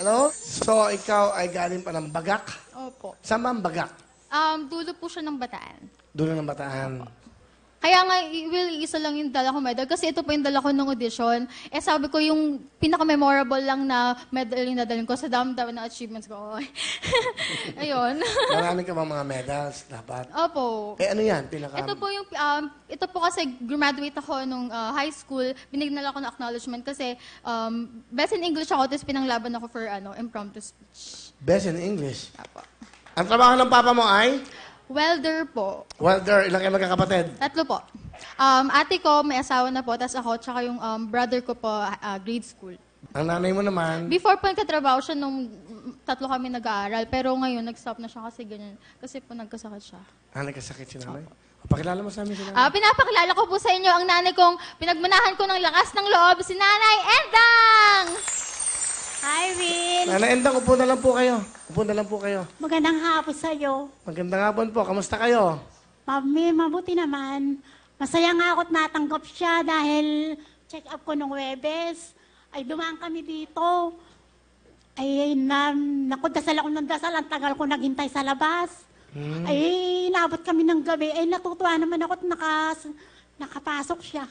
hello? So, ikaw ay galing pa ng Bagak? Opo. Saan ba ang Bagak? Dulo po siya ng Bataan. Dulo ng Bataan. Kaya nga, isa lang yung dala ko medal. Kasi ito po yung dala ko ng audition. Eh sabi ko, yung pinaka-memorable lang na medal yung nadalhin ko sa dami-dami ng achievements ko. Ayun. Marami ka bang mga medals dapat? Opo. Eh ano yan? Ito po kasi graduate ako nung high school. Binigyan ako ng acknowledgement kasi best in English ako, tapos pinanglaban ako for impromptu speech. Best in English? Apo. Ang trabaho ng papa mo ay? Welder po. Welder. Ilang kayo magkakapatid? 3 po. Ate ko, may asawa na po, tapos ako, tsaka yung brother ko po, grade school. Ang nanay mo naman? Before po nagkatrabaho siya nung 3 kami nag-aaral, pero ngayon nag-stop na siya kasi ganyan. Kasi po nagkasakit siya. Nagkasakit si nanay? Pakilala mo sa amin si nanay. Pinapakilala ko po sa inyo ang nanay kong pinagmanahan ko ng lakas ng loob, si Nanay Endang! Hi, Will. Nanay Endang, upo na lang po kayo. Upo na lang po kayo. Magandang hapon sa'yo. Magandang hapon po. Kamusta kayo? Mami, mabuti naman. Masaya nga ako't natanggap siya dahil check-up ko nung Webes. Ay, dumaan kami dito. Ay, dasal ako ng dasal. Ang tagal ko naghintay sa labas. Ay, inabot kami ng gabi. Ay, natutuwa naman ako't nakapasok siya.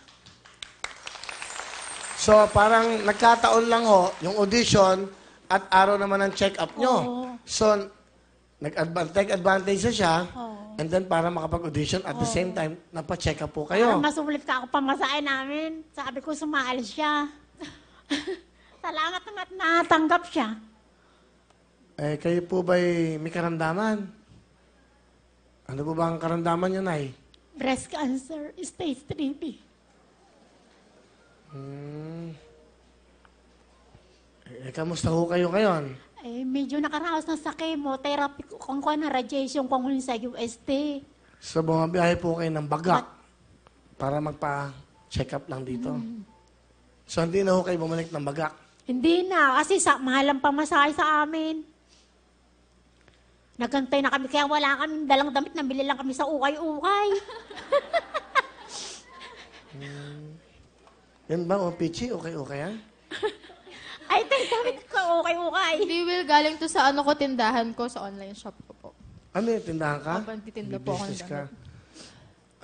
So, parang nagkataon lang ho, yung audition at araw naman ang check-up nyo. Oo. So, take advantage na siya, Oo. and then para makapag-audition, at the same time, napa-check up po kayo. Parang masulit ka ako pamasahe namin. Sabi ko, sumaalis siya. Salamat naman at natanggap siya. Eh, kayo po ba'y may karamdaman? Ano po ba ang karamdaman nyo, Nay? Breast cancer, stage 3B. Kamusta ho kayo ngayon? Eh, medyo nakaraos na sa chemotherapy kung na radiation kung sa UST. So, bumabiyahe po kayo ng Bagak para magpa-check up lang dito. So, hindi na ho kayo bumalik ng Bagak? Hindi na, kasi mahal ang pamasahe sa amin. Nagantay na kami, kaya wala kaming dalang damit, nabili lang kami sa ukay-ukay. Yan ba, o Pichi? Okay yan? Ay, damit ko, ukay-ukay. Hindi, Will, galing to sa tindahan ko, sa online shop ko po. Ano yung tindahan ka? Opo, nagtitinda po ako ng Business ka.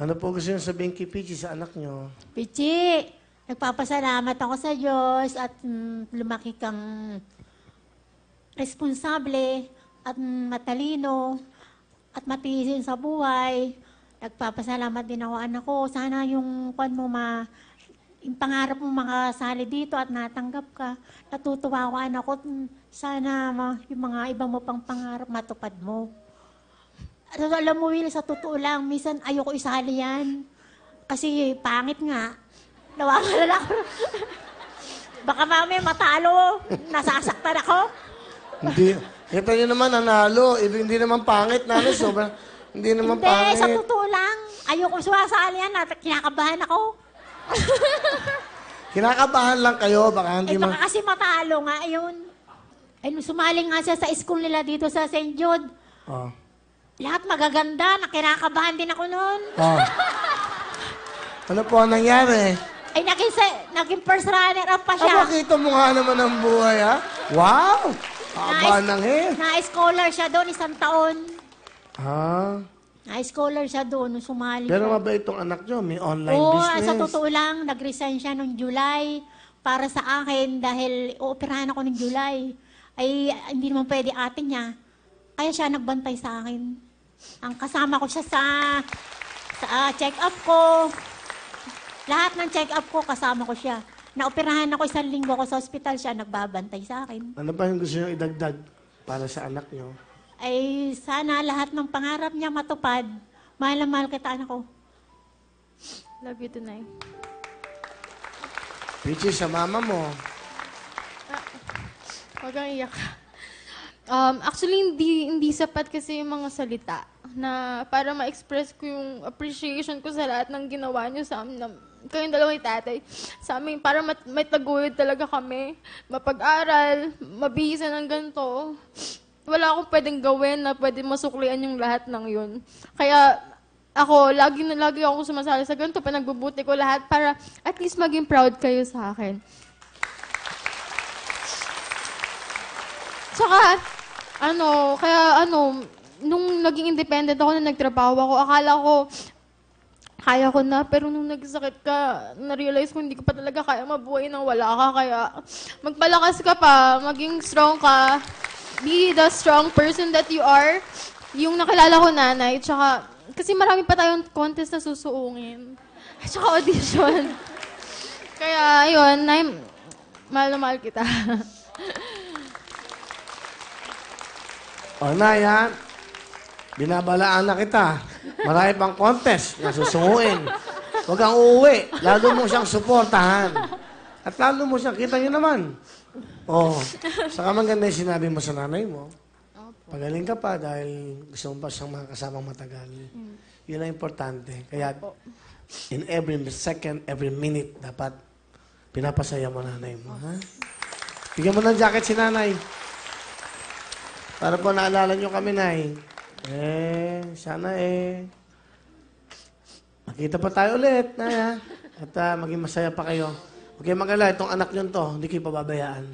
Ano po gusto nyo sabihin kay Pichi sa anak nyo? Pichi, nagpapasalamat ako sa Diyos at lumaki kang responsable at matalino at matiisin sa buhay. Nagpapasalamat din ako, anak ko. Sana yung yung pangarap mo makasali dito at natanggap ka. Natutuwa ako, anak ko. Sana yung mga iba mo pang pangarap matupad mo. At alam mo, Will, sa totoo lang, minsan ayoko isali yan. Kasi pangit nga. Nawakalala ako. Baka mamaya matalo. Nasasaktan ako. Hindi. Kita nyo naman, nanalo. Hindi naman pangit, nanalo. Sobrang, hindi naman Hindi, pangit. sa totoo lang. Ayoko sumasali yan. Kinakabahan ako. Kinakabahan lang kayo. Baka hindi Baka kasi matalo nga. Ayun. Ay, nung sumali nga siya sa school nila dito sa St. Jude. Oh. Lahat magaganda. Kinakabahan din ako noon. Oh. Ano po ang nangyari? Ay, naging first runner-up pa siya. Makita mo nga naman ang buhay, ha? Wow! Haba ng hair. Na-scholar siya doon, 1 taon. Ah. Na-scholar siya doon nung sumali Pero siya. mabait itong anak nyo. May online Oo, business. sa totoo lang, nag-resign siya noong July para sa akin dahil ooperahan ako ng July. Ay, hindi naman pwede ate niya. Kaya siya nagbantay sa akin. Ang kasama ko siya sa check-up ko. Lahat ng check-up ko, kasama ko siya. Naoperahan ako 1 linggo ko sa ospital, siya nagbabantay sa akin. Ano pa yung gusto nyo idagdag para sa anak nyo? Ay, sana lahat ng pangarap niya matupad. Mahal na mahal kita, anak ko. Love you tonight. Pichi, sa mama mo. Huwag kang iyak. Actually, hindi sapat kasi yung mga salita na para ma-express ko yung appreciation ko sa lahat ng ginawa niyo sa amin, kayong dalawa ni tatay. Sa amin, para may taguyod talaga kami. Mapag-aral, mabihisa ng ganito. Wala akong pwedeng gawin na pwede masuklian yung lahat ng yun. Kaya ako, lagi ako sumasali sa ganito, pinagbubuti ko lahat para at least maging proud kayo sa akin. Tsaka, nung naging independent ako, nung nagtrabaho ako, akala ko, kaya ko na, pero nung nagsakit ka, na-realize ko hindi ko pa talaga kaya mabuhay nang wala ka. Kaya magpalakas ka pa, maging strong ka, be the strong person that you are. Yung nakilala ko, nanay, tsaka, kasi marami pa tayong contest na susuungin. Tsaka audition. Kaya, ayun, nay, mahal na mahal kita. O, Nay, ha? Binabalaan na kita. Marami pang contest na susunguin. Huwag kang uuwi. Lalo mo siyang suportahan. At lalo mo siyang, kita niyo naman. Oh, saka maganda yung sinabi mo sa nanay mo. Pagaling ka pa dahil gusto mo pa siyang makakasamang matagal. Yun ang importante. Kaya, in every second, every minute, dapat pinapasaya mo nanay mo. Ha? Bigyan mo ng jacket si nanay. Para po naalala nyo kami, Nay. Sana makita pa tayo ulit, Nay, ha? At maging masaya pa kayo. Huwag kayong mag-alala, itong anak nyo to, hindi kayo pababayaan.